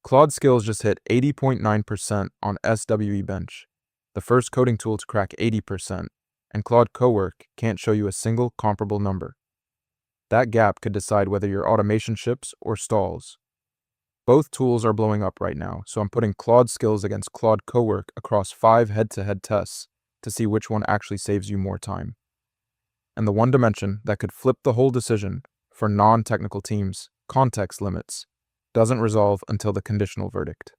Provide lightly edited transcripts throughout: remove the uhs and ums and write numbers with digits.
Claude Skills just hit 80.9% on SWE Bench, the first coding tool to crack 80%, and Claude Cowork can't show you a single comparable number. That gap could decide whether your automation ships or stalls. Both tools are blowing up right now, so I'm putting Claude Skills against Claude Cowork across 5 head-to-head tests to see which one actually saves you more time. And the one dimension that could flip the whole decision for non-technical teams, context limits, doesn't resolve until the conditional verdict.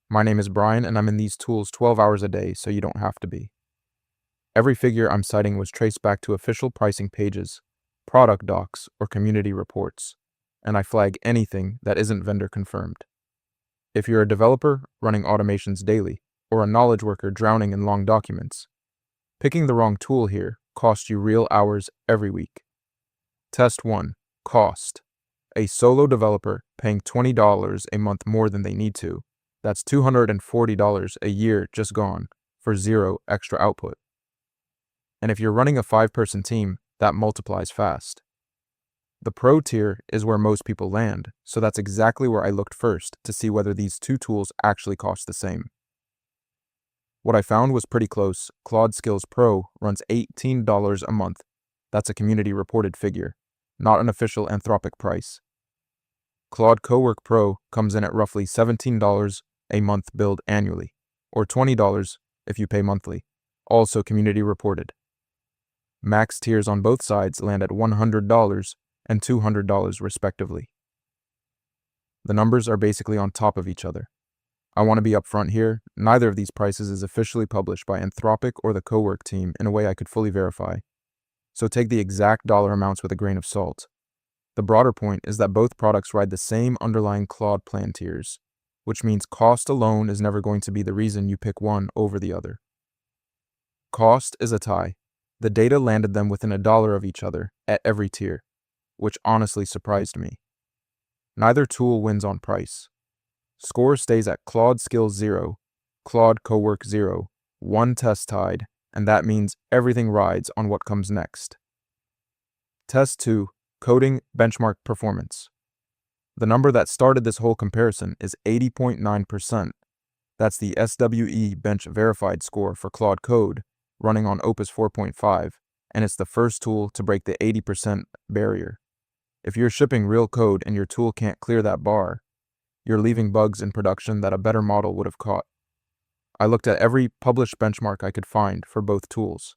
My name is Brian, and I'm in these tools 12 hours a day, so you don't have to be. Every figure I'm citing was traced back to official pricing pages, product docs, or community reports, and I flag anything that isn't vendor confirmed. If you're a developer running automations daily, or a knowledge worker drowning in long documents, picking the wrong tool here costs you real hours every week. Test 1. Cost. A solo developer paying $20 a month more than they need to. That's $240 a year just gone for zero extra output. And if you're running a 5-person team, that multiplies fast. The pro tier is where most people land, so that's exactly where I looked first to see whether these two tools actually cost the same. What I found was pretty close. Claude Skills Pro runs $18 a month. That's a community reported figure, not an official Anthropic price. Claude Cowork Pro comes in at roughly $17 a month billed annually, or $20 if you pay monthly, also community reported. Max tiers on both sides land at $100 and $200 respectively. The numbers are basically on top of each other. I want to be upfront here, neither of these prices is officially published by Anthropic or the Cowork team in a way I could fully verify, so take the exact dollar amounts with a grain of salt. The broader point is that both products ride the same underlying Claude plan tiers, which means cost alone is never going to be the reason you pick one over the other. Cost is a tie. The data landed them within $1 of each other at every tier, which honestly surprised me. Neither tool wins on price. Score stays at Claude Skills 0, Claude Cowork 0, 1 test tied, and that means everything rides on what comes next. Test 2, Coding Benchmark Performance. The number that started this whole comparison is 80.9%. That's the SWE Bench Verified score for Claude Code, running on Opus 4.5, and it's the first tool to break the 80% barrier. If you're shipping real code and your tool can't clear that bar, you're leaving bugs in production that a better model would have caught. I looked at every published benchmark I could find for both tools.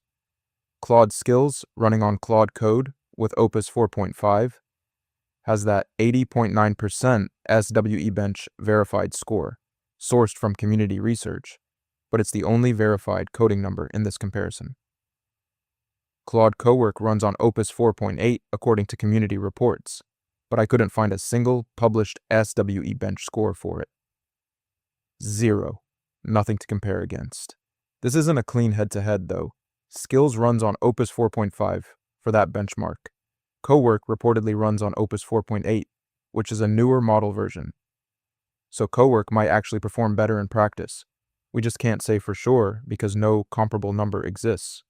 Claude Skills, running on Claude Code with Opus 4.5, has that 80.9% SWE Bench verified score, sourced from community research, but it's the only verified coding number in this comparison. Claude Cowork runs on Opus 4.8 according to community reports, but I couldn't find a single published SWE Bench score for it. 0. Nothing to compare against. This isn't a clean head-to-head though. Skills runs on Opus 4.5 for that benchmark. Cowork reportedly runs on Opus 4.8, which is a newer model version. So Cowork might actually perform better in practice. We just can't say for sure because no comparable number exists.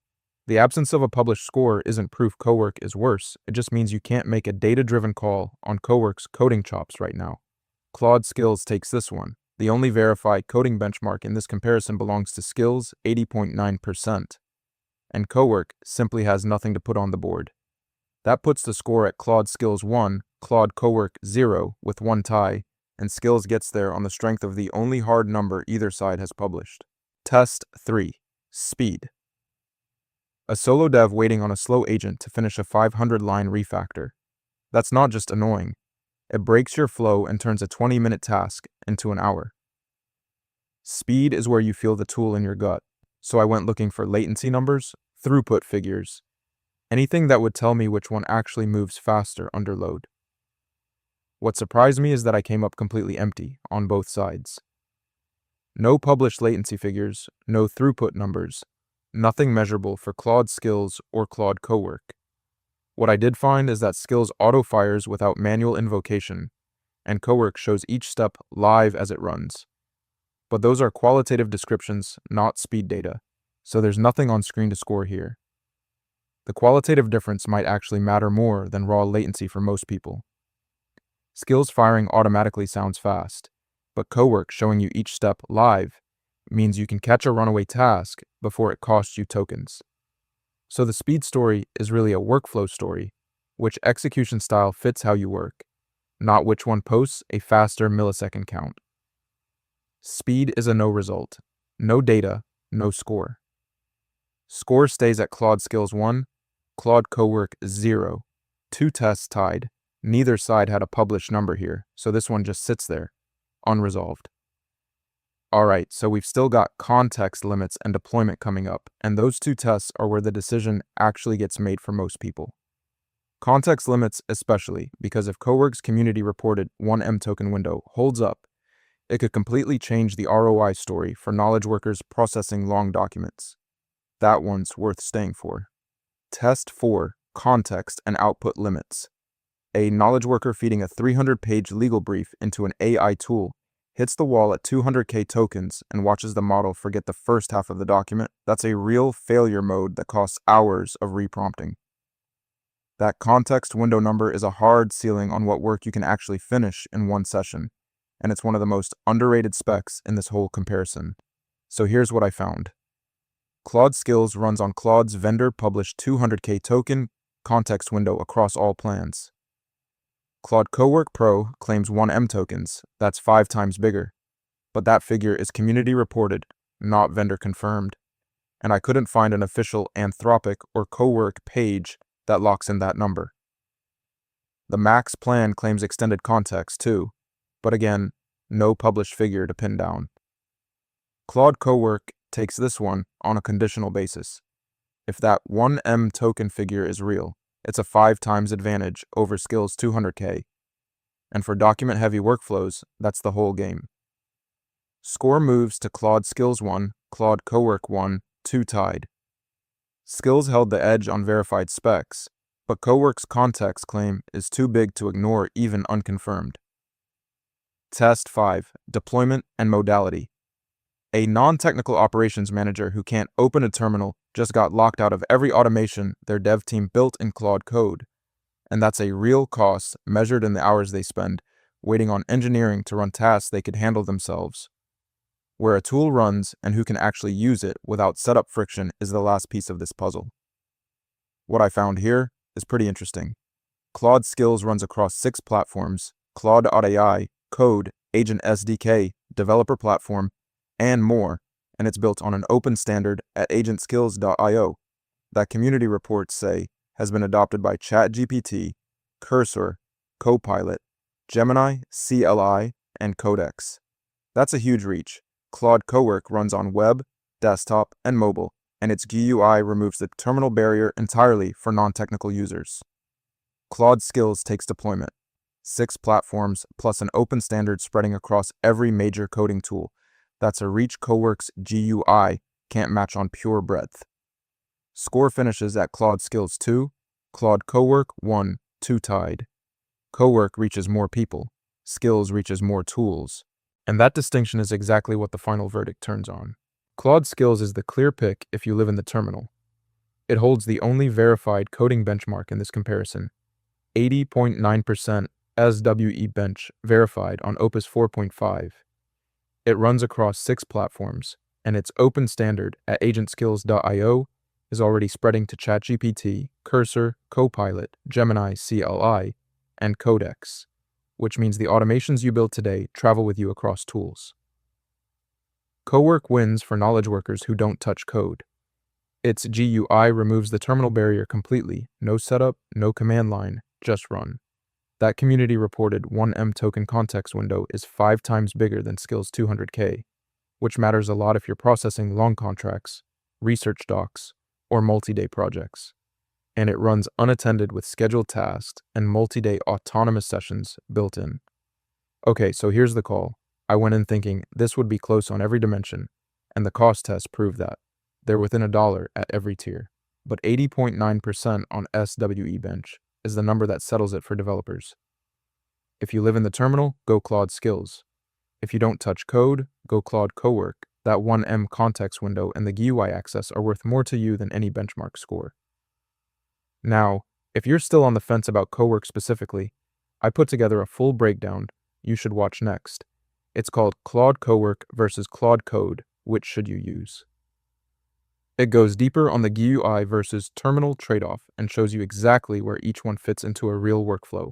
The absence of a published score isn't proof Cowork is worse, it just means you can't make a data-driven call on Cowork's coding chops right now. Claude Skills takes this one. The only verified coding benchmark in this comparison belongs to Skills 80.9%, and Cowork simply has nothing to put on the board. That puts the score at Claude Skills 1, Claude Cowork 0 with 1 tie, and Skills gets there on the strength of the only hard number either side has published. Test 3. Speed. A solo dev waiting on a slow agent to finish a 500-line refactor. That's not just annoying. It breaks your flow and turns a 20-minute task into an hour. Speed is where you feel the tool in your gut, so I went looking for latency numbers, throughput figures, anything that would tell me which one actually moves faster under load. What surprised me is that I came up completely empty on both sides. No published latency figures, no throughput numbers, nothing measurable for Claude Skills or Claude Cowork. What I did find is that Skills auto-fires without manual invocation, and Cowork shows each step live as it runs. But those are qualitative descriptions, not speed data, so there's nothing on screen to score here. The qualitative difference might actually matter more than raw latency for most people. Skills firing automatically sounds fast, but Cowork showing you each step live means you can catch a runaway task before it costs you tokens. So the speed story is really a workflow story, which execution style fits how you work, not which one posts a faster millisecond count. Speed is a no result. No data, no score. Score stays at Claude Skills 1, Claude Cowork 0. 2 tests tied. Neither side had a published number here, so this one just sits there, unresolved. Alright, so we've still got context limits and deployment coming up, and those 2 tests are where the decision actually gets made for most people. Context limits especially, because if Cowork's community reported 1M token window holds up, it could completely change the ROI story for knowledge workers processing long documents. That one's worth staying for. Test 4, context and output limits. A knowledge worker feeding a 300-page legal brief into an AI tool hits the wall at 200k tokens and watches the model forget the first half of the document. That's a real failure mode that costs hours of reprompting. That context window number is a hard ceiling on what work you can actually finish in one session, and it's one of the most underrated specs in this whole comparison. So here's what I found. Claude Skills runs on Claude's vendor-published 200k token context window across all plans. Claude Cowork Pro claims 1M tokens, that's 5 times bigger, but that figure is community reported, not vendor confirmed, and I couldn't find an official Anthropic or Cowork page that locks in that number. The Max plan claims extended context too, but again, no published figure to pin down. Claude Cowork takes this one on a conditional basis. If that 1M token figure is real, it's a 5 times advantage over Skills 200k. And for document-heavy workflows, that's the whole game. Score moves to Claude Skills 1, Claude Cowork 1, 2 tied. Skills held the edge on verified specs, but Cowork's context claim is too big to ignore even unconfirmed. Test 5, deployment and modality. A non-technical operations manager who can't open a terminal just got locked out of every automation their dev team built in Claude Code. And that's a real cost measured in the hours they spend waiting on engineering to run tasks they could handle themselves. Where a tool runs and who can actually use it without setup friction is the last piece of this puzzle. What I found here is pretty interesting. Claude Skills runs across 6 platforms: Claude.ai, Code, Agent SDK, Developer Platform, and more, and it's built on an open standard at agentskills.io that community reports say has been adopted by ChatGPT, Cursor, Copilot, Gemini, CLI, and Codex. That's a huge reach. Claude Cowork runs on web, desktop, and mobile, and its GUI removes the terminal barrier entirely for non-technical users. Claude Skills takes deployment, 6 platforms plus an open standard spreading across every major coding tool. That's a reach Cowork's GUI can't match on pure breadth. Score finishes at Claude Skills 2, Claude Cowork 1, 2 tied. Cowork reaches more people, Skills reaches more tools. And that distinction is exactly what the final verdict turns on. Claude Skills is the clear pick if you live in the terminal. It holds the only verified coding benchmark in this comparison, 80.9% SWE bench verified on Opus 4.5. It runs across 6 platforms, and its open standard at agentskills.io is already spreading to ChatGPT, Cursor, Copilot, Gemini, CLI, and Codex, which means the automations you build today travel with you across tools. Cowork wins for knowledge workers who don't touch code. Its GUI removes the terminal barrier completely, no setup, no command line, just run. That community reported 1M token context window is 5 times bigger than Skills 200k, which matters a lot if you're processing long contracts, research docs, or multi-day projects. And it runs unattended with scheduled tasks and multi-day autonomous sessions built in. Okay, so here's the call. I went in thinking this would be close on every dimension, and the cost test proved that. They're within $1 at every tier. But 80.9% on SWE bench is the number that settles it for developers. If you live in the terminal, go Claude Skills. If you don't touch code, go Claude Cowork. That 1M context window and the GUI access are worth more to you than any benchmark score. Now, if you're still on the fence about Cowork specifically, I put together a full breakdown you should watch next. It's called Claude Cowork versus Claude Code. Which should you use? It goes deeper on the GUI versus terminal trade-off and shows you exactly where each one fits into a real workflow.